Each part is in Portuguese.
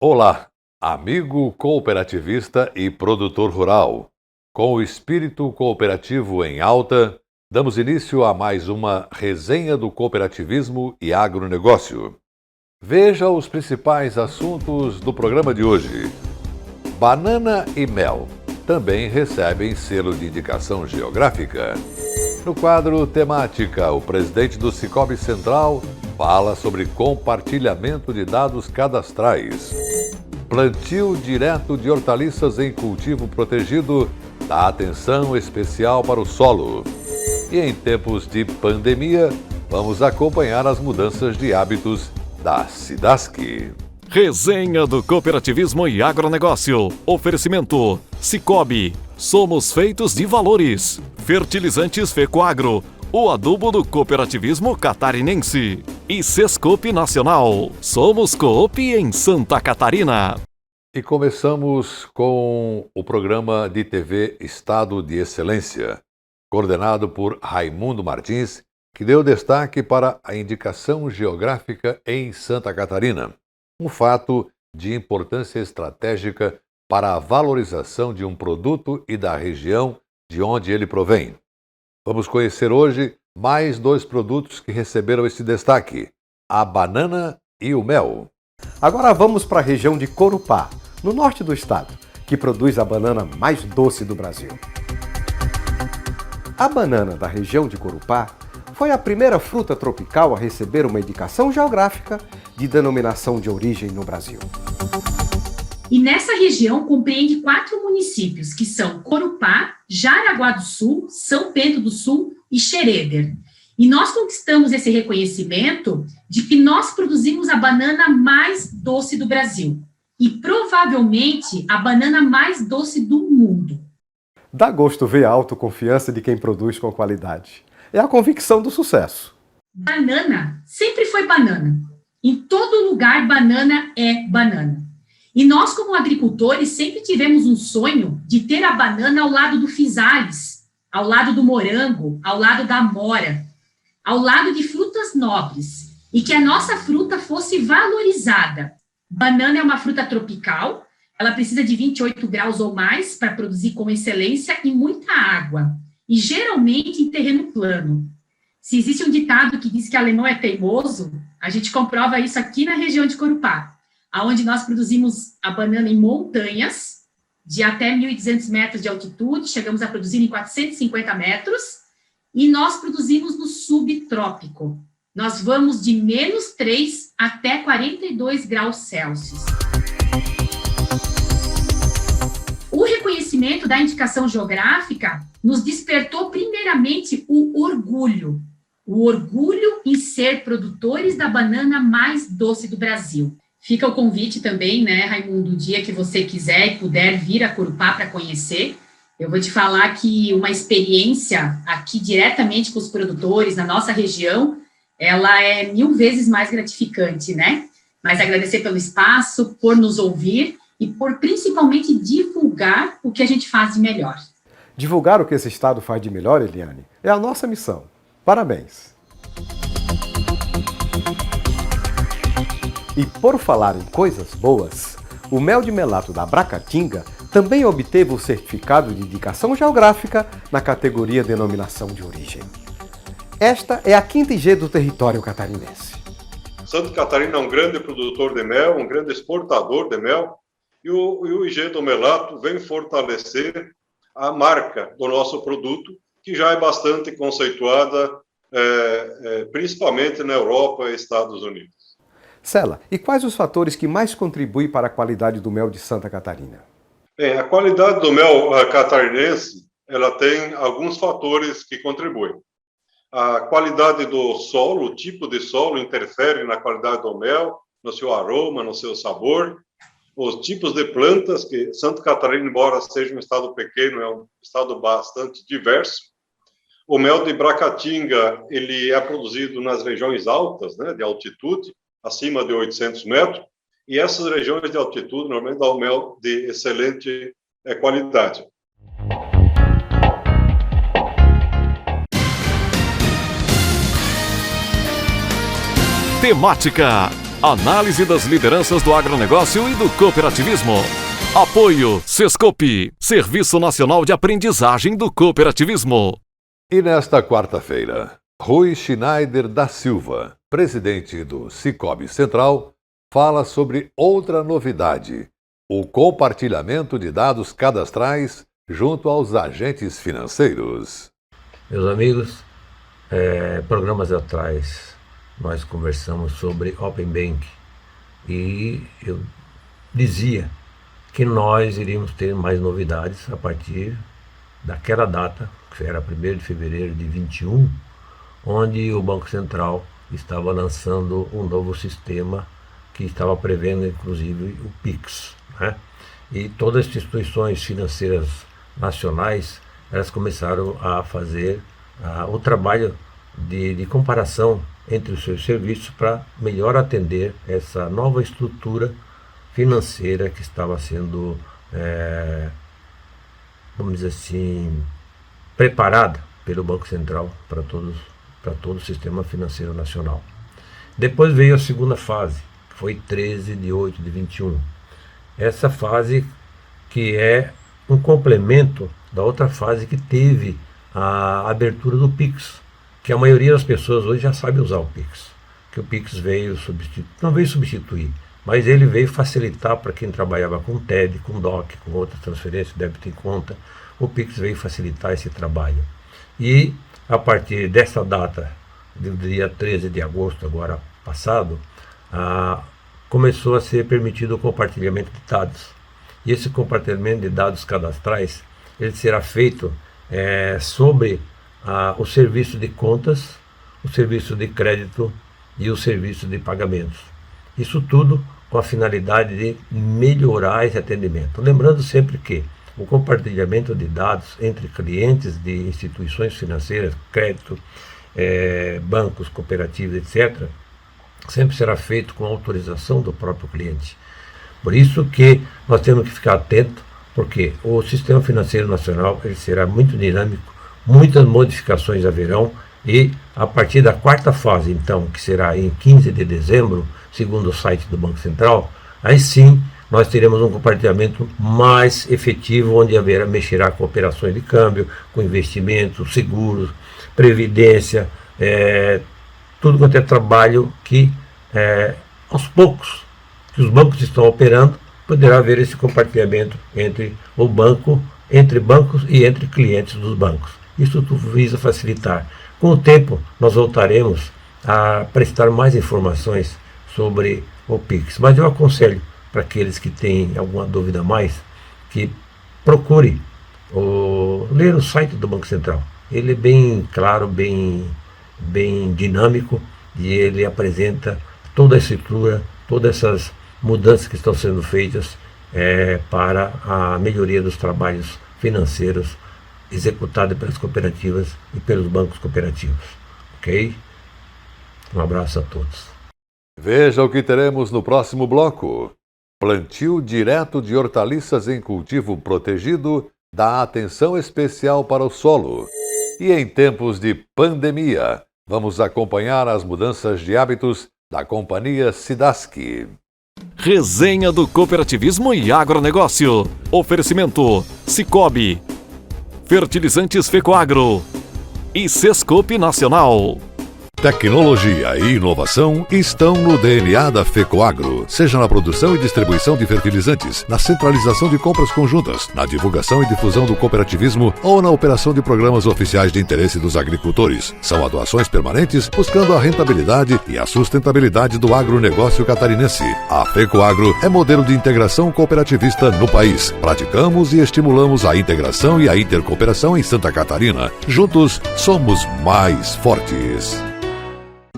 Olá, amigo cooperativista e produtor rural. Com o espírito cooperativo em alta, damos início a mais uma resenha do cooperativismo e agronegócio. Veja os principais assuntos do programa de hoje. Banana e mel também recebem selo de indicação geográfica. No quadro Temática, o presidente do Sicoob Central fala sobre compartilhamento de dados cadastrais. Plantio direto de hortaliças em cultivo protegido dá atenção especial para o solo. E em tempos de pandemia, vamos acompanhar as mudanças de hábitos da Cidasc. Resenha do Cooperativismo e Agronegócio. Oferecimento Sicoob. Somos feitos de valores. Fertilizantes Fecoagro. O adubo do cooperativismo catarinense. E Sescope Nacional. Somos Coop em Santa Catarina. E começamos com o programa de TV Estado de Excelência, coordenado por Raimundo Martins, que deu destaque para a indicação geográfica em Santa Catarina, um fato de importância estratégica para a valorização de um produto e da região de onde ele provém. Vamos conhecer hoje mais dois produtos que receberam esse destaque, a banana e o mel. Agora vamos para a região de Corupá, no norte do estado, que produz a banana mais doce do Brasil. A banana da região de Corupá foi a primeira fruta tropical a receber uma indicação geográfica de denominação de origem no Brasil. E nessa região compreende 4 municípios, que são Corupá, Jaraguá do Sul, São Pedro do Sul e Xereder. E nós conquistamos esse reconhecimento de que nós produzimos a banana mais doce do Brasil. E provavelmente a banana mais doce do mundo. Dá gosto ver a autoconfiança de quem produz com qualidade. É a convicção do sucesso. Banana sempre foi banana. Em todo lugar, banana é banana. E nós, como agricultores, sempre tivemos um sonho de ter a banana ao lado do physalis, ao lado do morango, ao lado da amora, ao lado de frutas nobres, e que a nossa fruta fosse valorizada. Banana é uma fruta tropical, ela precisa de 28 graus ou mais para produzir com excelência e muita água, e geralmente em terreno plano. Se existe um ditado que diz que alemão é teimoso, a gente comprova isso aqui na região de Corupá, onde nós produzimos a banana em montanhas, de até 1.200 metros de altitude, chegamos a produzir em 450 metros, e nós produzimos no subtrópico. Nós vamos de -3 até 42 graus Celsius. O reconhecimento da indicação geográfica nos despertou primeiramente o orgulho em ser produtores da banana mais doce do Brasil. Fica o convite também, né, Raimundo, o dia que você quiser e puder vir a Corupá para conhecer. Eu vou te falar que uma experiência aqui diretamente com os produtores na nossa região, ela é 1000 vezes mais gratificante, né? Mas agradecer pelo espaço, por nos ouvir e por principalmente divulgar o que a gente faz de melhor. Divulgar o que esse estado faz de melhor, Eliane, é a nossa missão. Parabéns! E por falar em coisas boas, o mel de melato da Bracatinga também obteve o certificado de indicação geográfica na categoria Denominação de Origem. Esta é a quinta IG do território catarinense. Santa Catarina é um grande produtor de mel, um grande exportador de mel, e o IG do melato vem fortalecer a marca do nosso produto, que já é bastante conceituada, principalmente na Europa e Estados Unidos. Cela, e quais os fatores que mais contribuem para a qualidade do mel de Santa Catarina? Bem, a qualidade do mel catarinense, ela tem alguns fatores que contribuem. A qualidade do solo, o tipo de solo interfere na qualidade do mel, no seu aroma, no seu sabor. Os tipos de plantas, que Santa Catarina, embora seja um estado pequeno, é um estado bastante diverso. O mel de Bracatinga, ele é produzido nas regiões altas, né, de altitude, acima de 800 metros, e essas regiões de altitude normalmente dão mel de excelente qualidade. Temática. Análise das lideranças do agronegócio e do cooperativismo. Apoio Sescope, Serviço Nacional de Aprendizagem do Cooperativismo. E nesta quarta-feira, Rui Schneider da Silva, presidente do Sicob Central, fala sobre outra novidade: o compartilhamento de dados cadastrais junto aos agentes financeiros. Meus amigos, programas atrás nós conversamos sobre Open Bank e eu dizia que nós iríamos ter mais novidades a partir daquela data, que era 1º de fevereiro de 21, onde o Banco Central estava lançando um novo sistema que estava prevendo inclusive o PIX, né? E todas as instituições financeiras nacionais, elas começaram a fazer o trabalho de comparação entre os seus serviços para melhor atender essa nova estrutura financeira que estava sendo, vamos dizer assim, preparada pelo Banco Central para todo o sistema financeiro nacional. Depois veio a segunda fase, que foi 13 de 8 de 21. Essa fase que é um complemento da outra fase que teve a abertura do PIX, que a maioria das pessoas hoje já sabe usar o PIX, que o PIX veio não veio substituir, mas ele veio facilitar para quem trabalhava com TED, com DOC, com outras transferências, débito em conta. O PIX veio facilitar esse trabalho. E a partir dessa data, do dia 13 de agosto, agora passado, começou a ser permitido o compartilhamento de dados. E esse compartilhamento de dados cadastrais, ele será feito sobre o serviço de contas, o serviço de crédito e o serviço de pagamentos. Isso tudo com a finalidade de melhorar esse atendimento. Lembrando sempre que o compartilhamento de dados entre clientes de instituições financeiras, crédito, bancos, cooperativas, etc., sempre será feito com autorização do próprio cliente. Por isso que nós temos que ficar atentos, porque o sistema financeiro nacional ele será muito dinâmico, muitas modificações haverão, e a partir da quarta fase, então, que será em 15 de dezembro, segundo o site do Banco Central, aí sim nós teremos um compartilhamento mais efetivo, onde mexerá com operações de câmbio, com investimentos, seguros, previdência, tudo quanto é trabalho que, aos poucos, que os bancos estão operando, poderá haver esse compartilhamento entre o banco, entre bancos e entre clientes dos bancos. Isso tudo visa facilitar. Com o tempo, nós voltaremos a prestar mais informações sobre o PIX. Mas eu aconselho para aqueles que têm alguma dúvida a mais, que procure ler o site do Banco Central. Ele é bem claro, bem dinâmico, e ele apresenta toda a estrutura, todas essas mudanças que estão sendo feitas para a melhoria dos trabalhos financeiros executados pelas cooperativas e pelos bancos cooperativos. Ok? Um abraço a todos. Veja o que teremos no próximo bloco. Plantio direto de hortaliças em cultivo protegido dá atenção especial para o solo. E em tempos de pandemia, vamos acompanhar as mudanças de hábitos da companhia Sidaski. Resenha do Cooperativismo e Agronegócio. Oferecimento Sicob, Fertilizantes Fecoagro e Sescope Nacional. Tecnologia e inovação estão no DNA da Fecoagro, seja na produção e distribuição de fertilizantes, na centralização de compras conjuntas, na divulgação e difusão do cooperativismo ou na operação de programas oficiais de interesse dos agricultores. São atuações permanentes buscando a rentabilidade e a sustentabilidade do agronegócio catarinense. A Fecoagro é modelo de integração cooperativista no país. Praticamos e estimulamos a integração e a intercooperação em Santa Catarina. Juntos, somos mais fortes.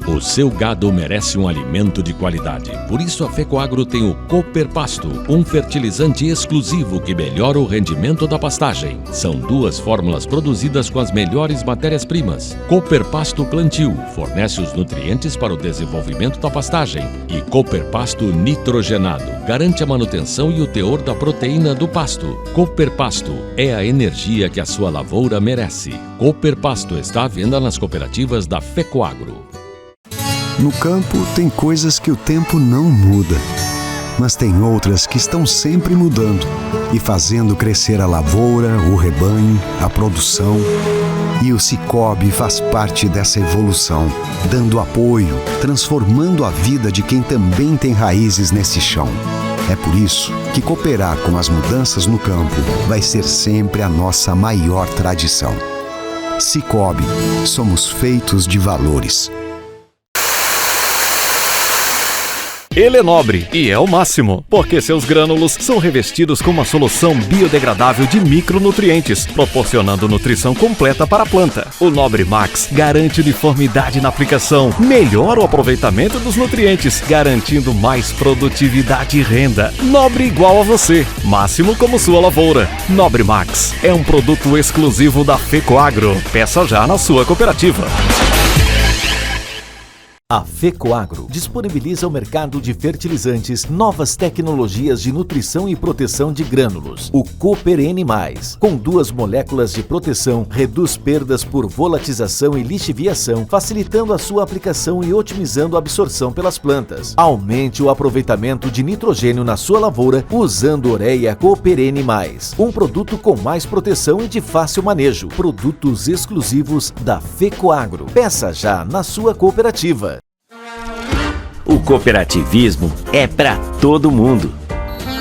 O seu gado merece um alimento de qualidade. Por isso a Fecoagro tem o Cooper Pasto, um fertilizante exclusivo que melhora o rendimento da pastagem. São 2 fórmulas produzidas com as melhores matérias-primas. Cooper Pasto Plantio fornece os nutrientes para o desenvolvimento da pastagem. E Cooper Pasto Nitrogenado garante a manutenção e o teor da proteína do pasto. Cooper Pasto é a energia que a sua lavoura merece. Cooper Pasto está à venda nas cooperativas da Fecoagro. No campo, tem coisas que o tempo não muda, mas tem outras que estão sempre mudando e fazendo crescer a lavoura, o rebanho, a produção. E o Sicoob faz parte dessa evolução, dando apoio, transformando a vida de quem também tem raízes nesse chão. É por isso que cooperar com as mudanças no campo vai ser sempre a nossa maior tradição. Sicoob, somos feitos de valores. Ele é nobre e é o máximo, porque seus grânulos são revestidos com uma solução biodegradável de micronutrientes, proporcionando nutrição completa para a planta. O Nobre Max garante uniformidade na aplicação, melhora o aproveitamento dos nutrientes, garantindo mais produtividade e renda. Nobre igual a você, máximo como sua lavoura. Nobre Max é um produto exclusivo da FECOAGRO. Peça já na sua cooperativa. A FECOAGRO disponibiliza ao mercado de fertilizantes novas tecnologias de nutrição e proteção de grânulos. O Cooper N+, com 2 moléculas de proteção, reduz perdas por volatização e lixiviação, facilitando a sua aplicação e otimizando a absorção pelas plantas. Aumente o aproveitamento de nitrogênio na sua lavoura usando Ureia Cooper N+, um produto com mais proteção e de fácil manejo. Produtos exclusivos da FECOAGRO. Peça já na sua cooperativa. O cooperativismo é para todo mundo.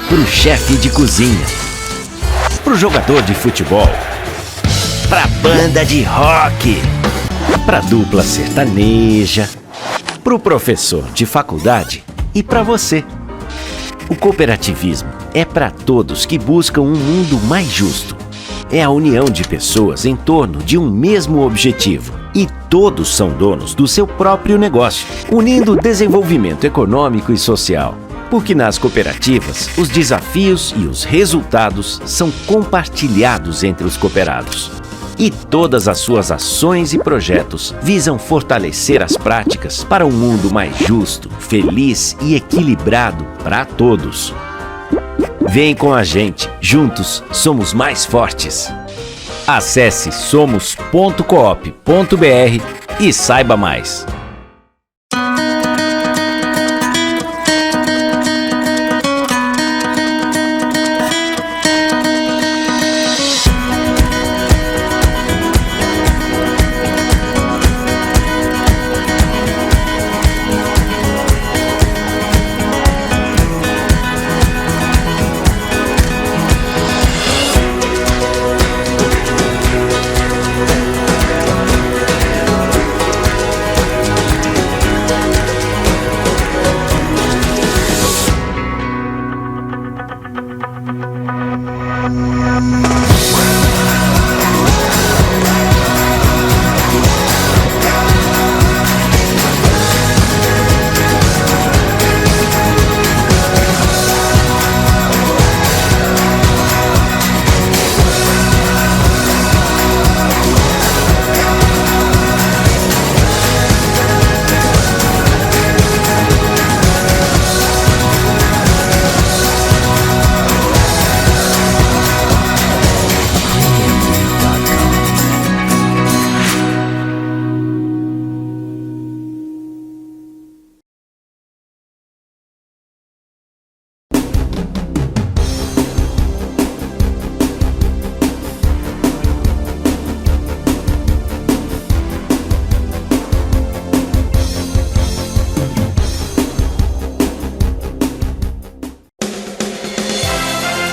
Pro chefe de cozinha, pro jogador de futebol, pra banda de rock, pra dupla sertaneja, pro professor de faculdade e pra você. O cooperativismo é para todos que buscam um mundo mais justo. É a união de pessoas em torno de um mesmo objetivo. E todos são donos do seu próprio negócio, unindo o desenvolvimento econômico e social. Porque nas cooperativas, os desafios e os resultados são compartilhados entre os cooperados. E todas as suas ações e projetos visam fortalecer as práticas para um mundo mais justo, feliz e equilibrado para todos. Vem com a gente, juntos somos mais fortes. Acesse somos.coop.br e saiba mais.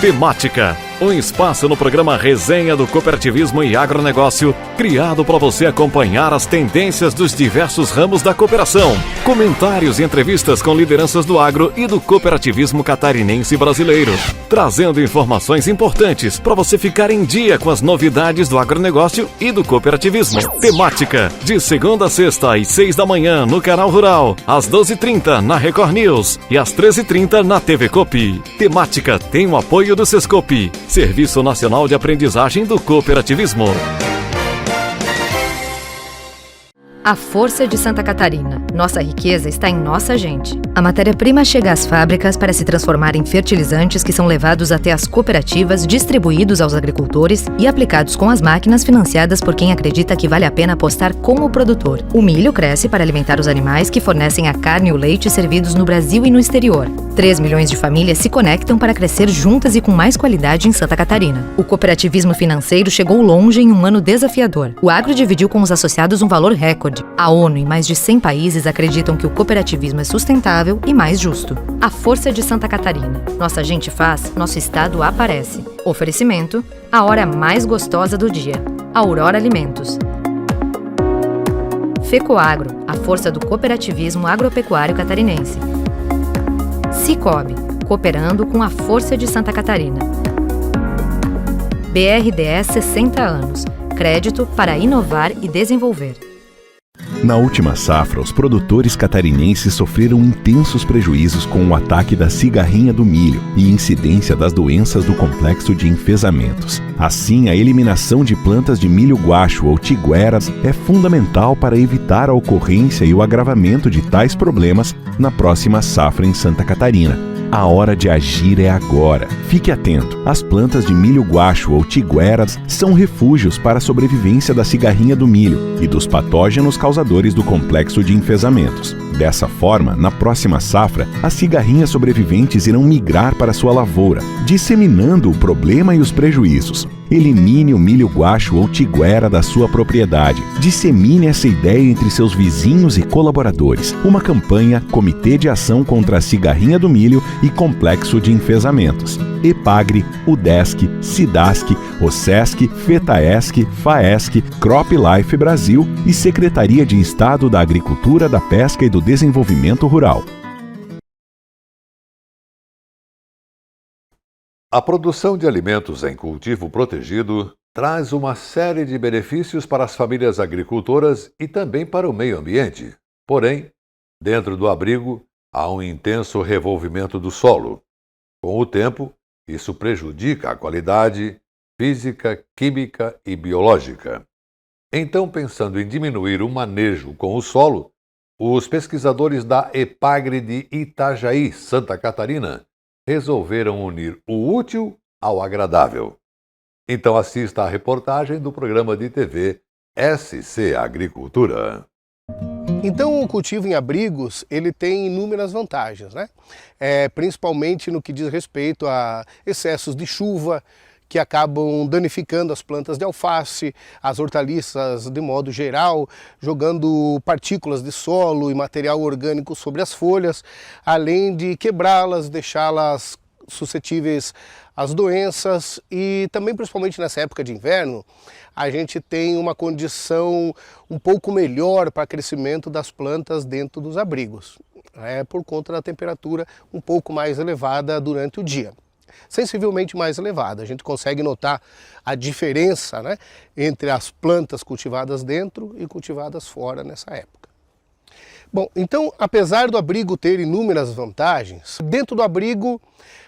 Temática, um espaço no programa Resenha do Cooperativismo e Agronegócio, criado para você acompanhar as tendências dos diversos ramos da cooperação. Comentários e entrevistas com lideranças do agro e do cooperativismo catarinense e brasileiro, trazendo informações importantes para você ficar em dia com as novidades do agronegócio e do cooperativismo. Temática, de segunda a sexta às 6 da manhã no Canal Rural, às 12h30 na Record News e às 13h30 na TV Coop. Temática tem o apoio do Sescope, Serviço Nacional de Aprendizagem do Cooperativismo. A força de Santa Catarina. Nossa riqueza está em nossa gente. A matéria-prima chega às fábricas para se transformar em fertilizantes que são levados até as cooperativas, distribuídos aos agricultores e aplicados com as máquinas financiadas por quem acredita que vale a pena apostar com o produtor. O milho cresce para alimentar os animais que fornecem a carne e o leite servidos no Brasil e no exterior. 3 milhões de famílias se conectam para crescer juntas e com mais qualidade em Santa Catarina. O cooperativismo financeiro chegou longe em um ano desafiador. O agro dividiu com os associados um valor recorde. A ONU e mais de 100 países acreditam que o cooperativismo é sustentável e mais justo. A força de Santa Catarina. Nossa gente faz, nosso estado aparece. Oferecimento: a hora mais gostosa do dia. Aurora Alimentos. FECOAGRO, a força do cooperativismo agropecuário catarinense. Cicobi, cooperando com a força de Santa Catarina. BRDS 60 anos. Crédito para inovar e desenvolver. Na última safra, os produtores catarinenses sofreram intensos prejuízos com o ataque da cigarrinha do milho e incidência das doenças do complexo de enfezamentos. Assim, a eliminação de plantas de milho guacho ou tigueras é fundamental para evitar a ocorrência e o agravamento de tais problemas na próxima safra em Santa Catarina. A hora de agir é agora. Fique atento. As plantas de milho guacho ou tigueras são refúgios para a sobrevivência da cigarrinha do milho e dos patógenos causadores do complexo de enfezamentos. Dessa forma, na próxima safra, as cigarrinhas sobreviventes irão migrar para sua lavoura, disseminando o problema e os prejuízos. Elimine o milho guacho ou tiguera da sua propriedade. Dissemine essa ideia entre seus vizinhos e colaboradores. Uma campanha Comitê de Ação contra a Cigarrinha do Milho e Complexo de Enfezamentos. EPAGRE, UDESC, SIDASC, OSESC, FETAESC, FAESC, CropLife Brasil e Secretaria de Estado da Agricultura, da Pesca e do Desenvolvimento Rural. A produção de alimentos em cultivo protegido traz uma série de benefícios para as famílias agricultoras e também para o meio ambiente. Porém, dentro do abrigo, há um intenso revolvimento do solo. Com o tempo, isso prejudica a qualidade física, química e biológica. Então, pensando em diminuir o manejo com o solo, os pesquisadores da EPAGRE de Itajaí, Santa Catarina, resolveram unir o útil ao agradável. Então assista à reportagem do programa de TV SC Agricultura. Então o cultivo em abrigos ele tem inúmeras vantagens, né? Principalmente no que diz respeito a excessos de chuva, que acabam danificando as plantas de alface, as hortaliças de modo geral, jogando partículas de solo e material orgânico sobre as folhas, além de quebrá-las, deixá-las suscetíveis às doenças e também, principalmente nessa época de inverno, a gente tem uma condição um pouco melhor para o crescimento das plantas dentro dos abrigos, por conta da temperatura um pouco mais elevada durante o dia. Sensivelmente mais elevada. A gente consegue notar a diferença, né, entre as plantas cultivadas dentro e cultivadas fora nessa época. Bom, então, apesar do abrigo ter inúmeras vantagens, dentro do abrigo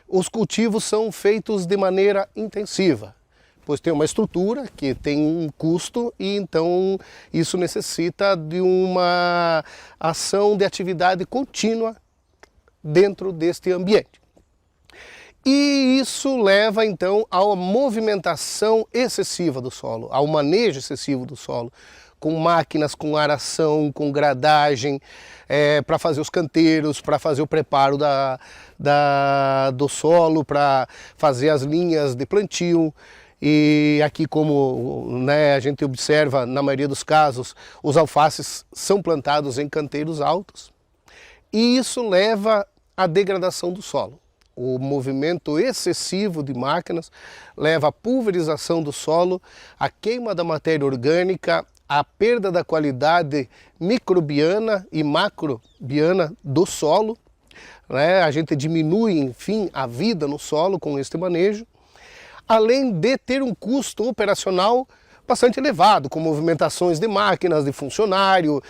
os cultivos são feitos de maneira intensiva, pois tem uma estrutura que tem um custo e então isso necessita de uma ação de atividade contínua dentro deste ambiente. E isso leva então à movimentação excessiva do solo, ao manejo excessivo do solo, com máquinas, com aração, com gradagem, para fazer os canteiros, para fazer o preparo do solo, para fazer as linhas de plantio. E aqui, como a gente observa, na maioria dos casos, os alfaces são plantados em canteiros altos. E isso leva à degradação do solo. O movimento excessivo de máquinas leva à pulverização do solo, à queima da matéria orgânica, à perda da qualidade microbiana e macrobiana do solo. A gente diminui, enfim, a vida no solo com este manejo, além de ter um custo operacional bastante elevado, com movimentações de máquinas, de funcionário,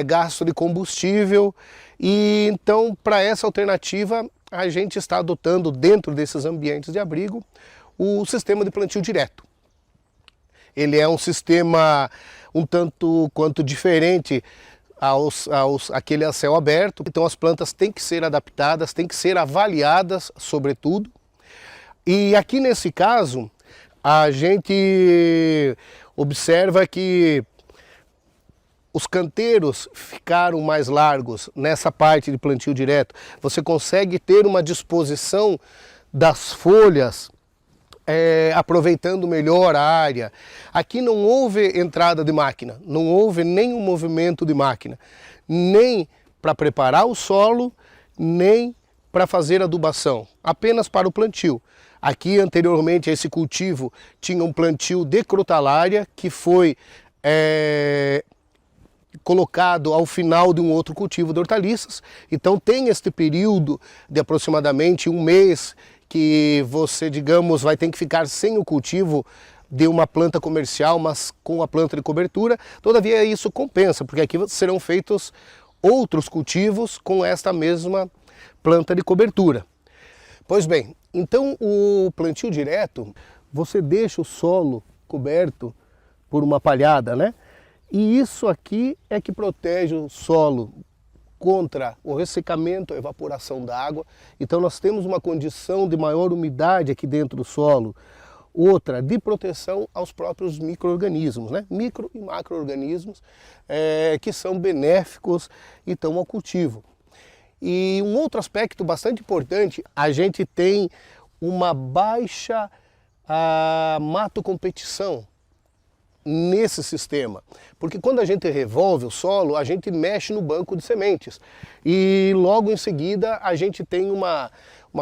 gasto de combustível. E então, para essa alternativa, a gente está adotando dentro desses ambientes de abrigo o sistema de plantio direto. Ele é um sistema um tanto quanto diferente aquele a céu aberto. Então as plantas têm que ser adaptadas, têm que ser avaliadas, sobretudo. E aqui nesse caso, a gente observa que os canteiros ficaram mais largos nessa parte de plantio direto. Você consegue ter uma disposição das folhas, aproveitando melhor a área. Aqui não houve entrada de máquina, não houve nenhum movimento de máquina, nem para preparar o solo, nem para fazer adubação, apenas para o plantio. Aqui anteriormente a esse cultivo tinha um plantio de crotalária que foi colocado ao final de um outro cultivo de hortaliças. Então tem este período de aproximadamente um mês que você, digamos, vai ter que ficar sem o cultivo de uma planta comercial, mas com a planta de cobertura. Todavia isso compensa, porque aqui serão feitos outros cultivos com esta mesma planta de cobertura. Pois bem, então o plantio direto, você deixa o solo coberto por uma palhada, né? E isso aqui é que protege o solo contra o ressecamento, a evaporação da água. Então nós temos uma condição de maior umidade aqui dentro do solo. Outra, de proteção aos próprios micro-organismos, né? Micro e macro-organismos que são benéficos então ao cultivo. E um outro aspecto bastante importante, a gente tem uma baixa mato-competição nesse sistema, porque quando a gente revolve o solo, a gente mexe no banco de sementes e logo em seguida a gente tem uma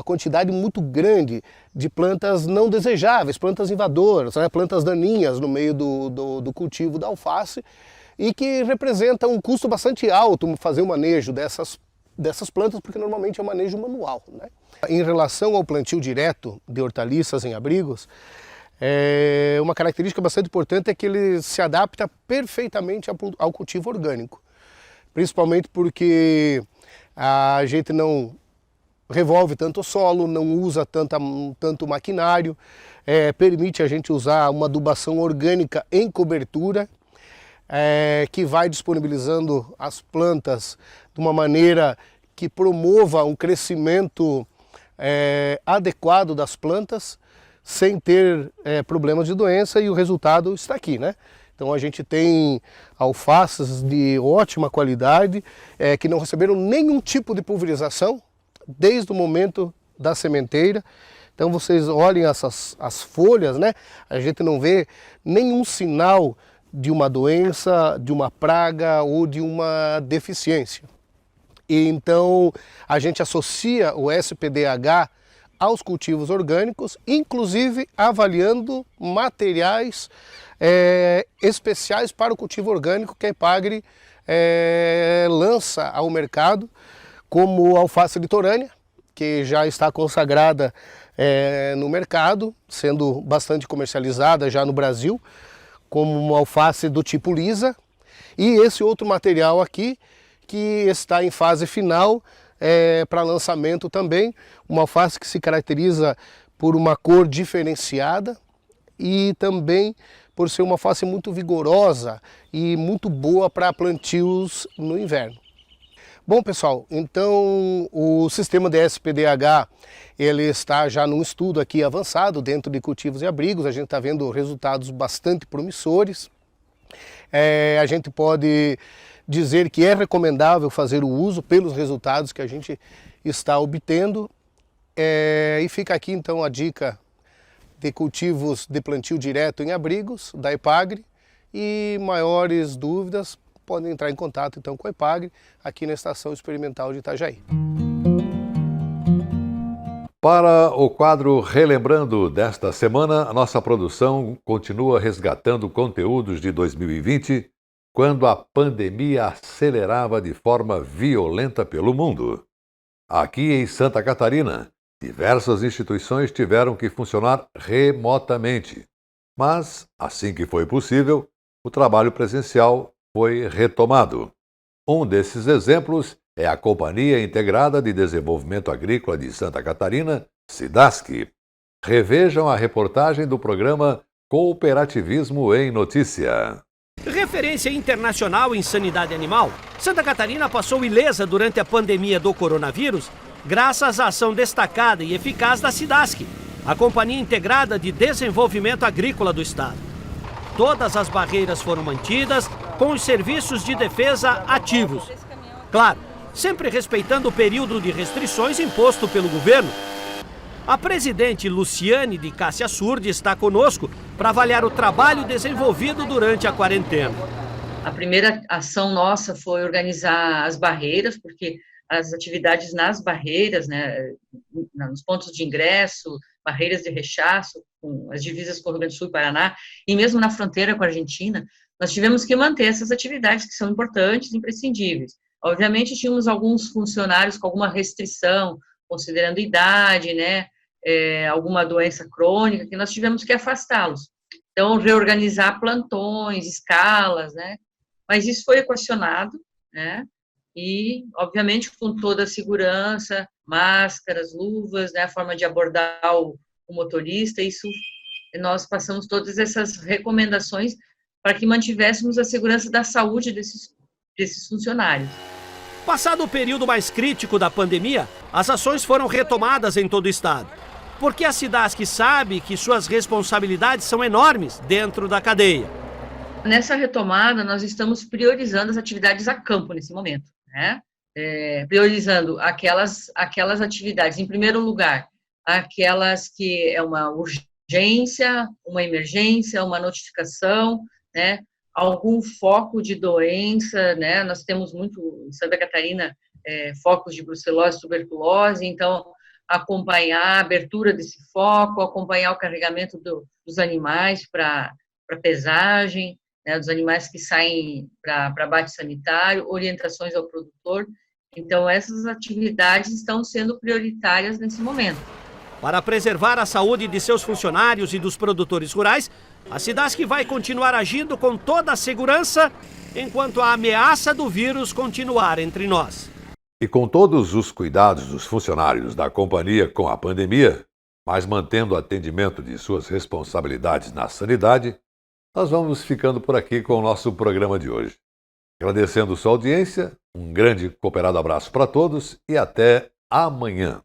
quantidade muito grande de plantas não desejáveis, plantas invadoras, né? Plantas daninhas no meio do cultivo da alface, e que representa um custo bastante alto fazer o manejo dessas plantas, porque normalmente é um manejo manual, né? Em relação ao plantio direto de hortaliças em abrigos, uma característica bastante importante é que ele se adapta perfeitamente ao cultivo orgânico, principalmente porque a gente não revolve tanto o solo, não usa tanto maquinário, permite a gente usar uma adubação orgânica em cobertura, que vai disponibilizando as plantas de uma maneira que promova um crescimento adequado das plantas, sem ter problemas de doença, e o resultado está aqui, né? Então a gente tem alfaces de ótima qualidade, que não receberam nenhum tipo de pulverização desde o momento da sementeira. Então vocês olhem as folhas, né? A gente não vê nenhum sinal de uma doença, de uma praga ou de uma deficiência. E então a gente associa o SPDH aos cultivos orgânicos, inclusive avaliando materiais especiais para o cultivo orgânico que a Epagri lança ao mercado, como a alface litorânea, que já está consagrada no mercado, sendo bastante comercializada já no Brasil, como uma alface do tipo lisa, e esse outro material aqui, que está em fase final para lançamento também, uma alface que se caracteriza por uma cor diferenciada e também por ser uma alface muito vigorosa e muito boa para plantios no inverno. Bom, pessoal, então o sistema de SPDH ele está já num estudo aqui avançado dentro de cultivos e abrigos. A gente está vendo resultados bastante promissores. A gente pode dizer que é recomendável fazer o uso pelos resultados que a gente está obtendo. E fica aqui então a dica de cultivos de plantio direto em abrigos da Epagri, e maiores dúvidas podem entrar em contato então com a Epagri aqui na Estação Experimental de Itajaí. Para o quadro Relembrando desta semana, a nossa produção continua resgatando conteúdos de 2020, quando a pandemia acelerava de forma violenta pelo mundo. Aqui em Santa Catarina, diversas instituições tiveram que funcionar remotamente, mas, assim que foi possível, o trabalho presencial foi retomado. Um desses exemplos é a Companhia Integrada de Desenvolvimento Agrícola de Santa Catarina, SIDASC. Revejam a reportagem do programa Cooperativismo em Notícia. Referência internacional em sanidade animal, Santa Catarina passou ilesa durante a pandemia do coronavírus, graças à ação destacada e eficaz da SIDASC, a Companhia Integrada de Desenvolvimento Agrícola do Estado. Todas as barreiras foram mantidas, com os serviços de defesa ativos. Claro, sempre respeitando o período de restrições imposto pelo governo. A presidente Luciane de Cássia Surdi está conosco para avaliar o trabalho desenvolvido durante a quarentena. A primeira ação nossa foi organizar as barreiras, porque as atividades nas barreiras, né, nos pontos de ingresso, barreiras de rechaço, com as divisas com o Rio Grande do Sul e Paraná, e mesmo na fronteira com a Argentina, nós tivemos que manter essas atividades que são importantes e imprescindíveis. Obviamente, tínhamos alguns funcionários com alguma restrição, considerando idade, né, alguma doença crônica, que nós tivemos que afastá-los. Então, reorganizar plantões, escalas, né, mas isso foi equacionado, né, e, obviamente, com toda a segurança, máscaras, luvas, né, a forma de abordar o motorista, isso, nós passamos todas essas recomendações para que mantivéssemos a segurança da saúde desses funcionários. Passado o período mais crítico da pandemia, as ações foram retomadas em todo o estado. Porque a SIDASC sabe que suas responsabilidades são enormes dentro da cadeia. Nessa retomada, nós estamos priorizando as atividades a campo nesse momento, né? Priorizando aquelas atividades, em primeiro lugar, aquelas que é uma urgência, uma emergência, uma notificação, né? Algum foco de doença, né? Nós temos muito, em Santa Catarina, focos de brucelose, tuberculose, então, acompanhar a abertura desse foco, acompanhar o carregamento dos animais para pesagem, né, dos animais que saem para abate sanitário, orientações ao produtor. Então, essas atividades estão sendo prioritárias nesse momento. Para preservar a saúde de seus funcionários e dos produtores rurais, a SIDASC vai continuar agindo com toda a segurança enquanto a ameaça do vírus continuar entre nós. E com todos os cuidados dos funcionários da companhia com a pandemia, mas mantendo o atendimento de suas responsabilidades na sanidade, nós vamos ficando por aqui com o nosso programa de hoje. Agradecendo sua audiência, um grande cooperado abraço para todos e até amanhã.